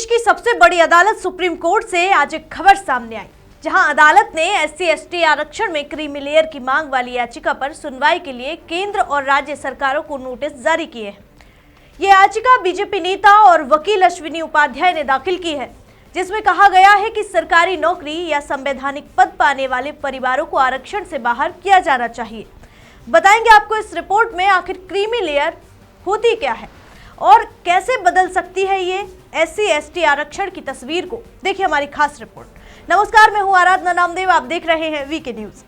देश की सबसे बड़ी अदालत सुप्रीम कोर्ट से आज एक खबर सामने आई, जहां अदालत ने SC/ST आरक्षण में क्रीमी लेयर की मांग वाली याचिका पर सुनवाई के लिए केंद्र और राज्य सरकारों को नोटिस जारी किए हैं। ये याचिका बीजेपी नेता और वकील अश्विनी उपाध्याय ने दाखिल की है, जिसमें कहा गया है कि सरकारी नौकरी या संवैधानिक पद पाने वाले परिवारों को आरक्षण से बाहर किया जाना चाहिए। बताएंगे आपको इस रिपोर्ट में आखिर क्रीमी लेयर होती क्या है और कैसे बदल सकती है ये SC/ST आरक्षण की तस्वीर को। देखिए हमारी खास रिपोर्ट। नमस्कार, मैं हूं आराधना नामदेव, आप देख रहे हैं वीके न्यूज।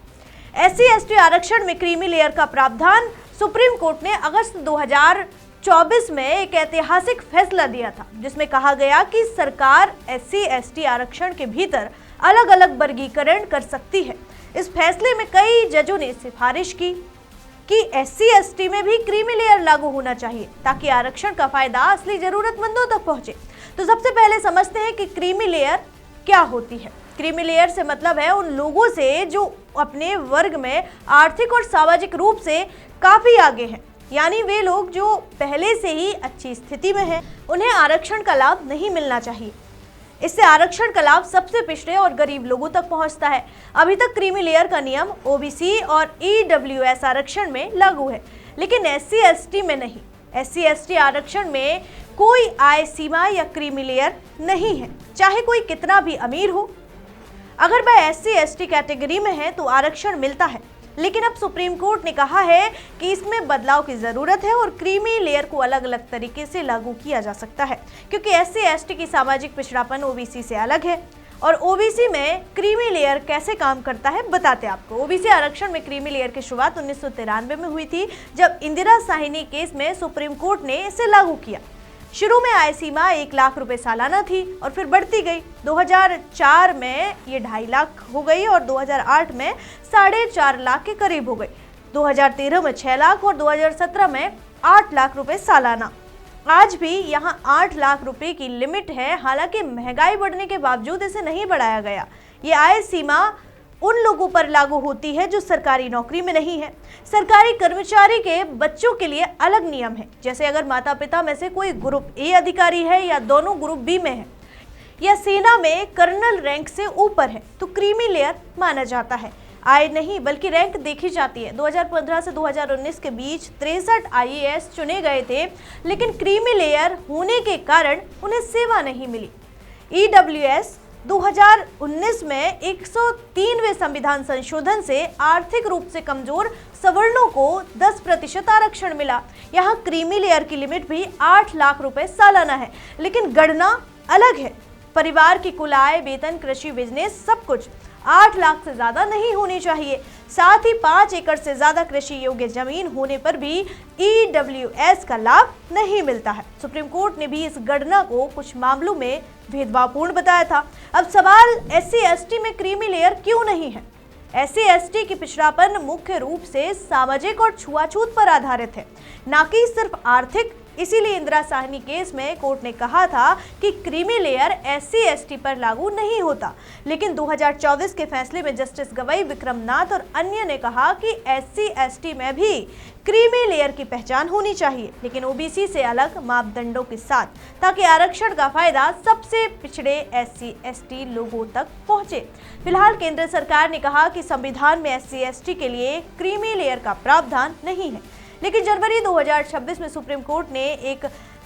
SC/ST आरक्षण में क्रीमी लेयर का प्रावधान सुप्रीम कोर्ट ने अगस्त 2024 में एक ऐतिहासिक फैसला दिया था, जिसमें कहा गया कि सरकार SC/ST आरक्षण के भीतर अलग अलग वर्गीकरण कर सकती है। इस फैसले में कई जजों ने सिफारिश की कि SC/ST में भी क्रीमी लेयर लागू होना चाहिए, ताकि आरक्षण का फायदा असली जरूरतमंदों तक पहुंचे। तो सबसे पहले समझते हैं कि क्रीमी लेयर क्या होती है। क्रीमी लेयर से मतलब है उन लोगों से जो अपने वर्ग में आर्थिक और सामाजिक रूप से काफी आगे हैं, यानी वे लोग जो पहले से ही अच्छी स्थिति में हैं, उन्हें आरक्षण का लाभ नहीं मिलना चाहिए। इससे आरक्षण का लाभ सबसे पिछड़े और गरीब लोगों तक पहुंचता है। अभी तक क्रीमी लेयर का नियम OBC और EWS आरक्षण में लागू है, लेकिन SC/ST में नहीं। SC/ST आरक्षण में कोई आय सीमा या क्रीमी लेयर नहीं है, चाहे कोई कितना भी अमीर हो। अगर वह SC/ST कैटेगरी में है तो आरक्षण मिलता है, लेकिन अब सुप्रीम कोर्ट ने कहा है कि इसमें बदलाव की जरूरत है और क्रीमी लेयर को अलग अलग तरीके से लागू किया जा सकता है, क्योंकि SC/ST की सामाजिक पिछड़ापन OBC से अलग है। और OBC में क्रीमी लेयर कैसे काम करता है बताते हैं आपको। OBC आरक्षण में क्रीमी लेयर की शुरुआत 1993 में हुई थी, जब इंदिरा साहिनी केस में सुप्रीम कोर्ट ने इसे लागू किया। शुरू में आय सीमा 1 लाख रुपए सालाना थी और फिर बढ़ती गई। 2004 में ये 2.5 लाख हो गई और 2008 में 4.5 लाख के करीब हो गई। 2013 में 6 लाख और 2017 में 8 लाख रुपए सालाना। आज भी यहाँ 8 लाख रुपए की लिमिट है, हालांकि महंगाई बढ़ने के बावजूद इसे नहीं बढ़ाया गया। ये आय सीमा उन लोगों पर लागू होती है जो सरकारी नौकरी में नहीं है। सरकारी कर्मचारी के बच्चों के लिए अलग नियम है, जैसे अगर माता पिता में से कोई ग्रुप A अधिकारी है या दोनों ग्रुप B में है या सेना में कर्नल रैंक से ऊपर है, तो क्रीमी लेयर माना जाता है। आय नहीं बल्कि रैंक देखी जाती है। 2015 से 2019 के बीच 63 IAS चुने गए थे, लेकिन क्रीमी लेयर होने के कारण उन्हें सेवा नहीं मिली। EWS 2019 में 103वें संविधान संशोधन से आर्थिक रूप से कमजोर सवर्णों को 10% आरक्षण मिला। यहाँ क्रीमी लेयर की लिमिट भी 8 लाख रुपए सालाना है, लेकिन गणना अलग है। परिवार की कुल आय, वेतन, कृषि, बिजनेस सब कुछ 8 लाख से ज्यादा नहीं होनी चाहिए। साथ ही 5 एकड़ से ज्यादा कृषि योग्य जमीन होने पर भी EWS का लाभ नहीं मिलता है। सुप्रीम कोर्ट ने भी इस गणना को कुछ मामलों में भेदभावपूर्ण बताया था। अब सवाल SC/ST में क्रीमी लेयर क्यों नहीं है? SC/ST की पिछड़ापन मुख्य रूप से सामाजिक और छुआछूत पर आधारित है, ना कि सिर्फ आर्थिक। इसीलिए इंदिरा साहनी केस में कोर्ट ने कहा था कि क्रीमी लेयर SC/ST पर लागू नहीं होता, लेकिन 2024 के फैसले में जस्टिस गवई, विक्रमनाथ और अन्य ने कहा कि SC/ST में भी क्रीमी लेयर की पहचान होनी चाहिए, लेकिन OBC से अलग मापदंडों के साथ, ताकि आरक्षण का फायदा सबसे पिछड़े SC/ST लोगों तक पहुंचे। फिलहाल केंद्र सरकार ने कहा कि संविधान में SC/ST के लिए क्रीमी लेयर का प्रावधान नहीं है, लेकिन जनवरी 2026 में सुप्रीम कोर्ट ने एक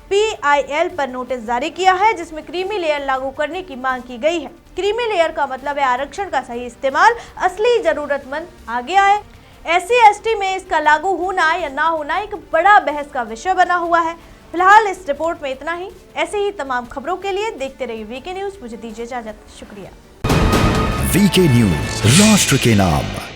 PIL पर नोटिस जारी किया है, जिसमें क्रीमी लेयर लागू करने की मांग की गई है। क्रीमी लेयर का मतलब है आरक्षण का सही इस्तेमाल, असली जरूरतमंद आगे आए। SC/ST में इसका लागू होना या ना होना एक बड़ा बहस का विषय बना हुआ है। फिलहाल इस रिपोर्ट में इतना ही। ऐसे ही तमाम खबरों के लिए देखते रहिए वीके न्यूज। मुझे दीजिए इजाजत, शुक्रिया। वीके न्यूज, राष्ट्र के नाम।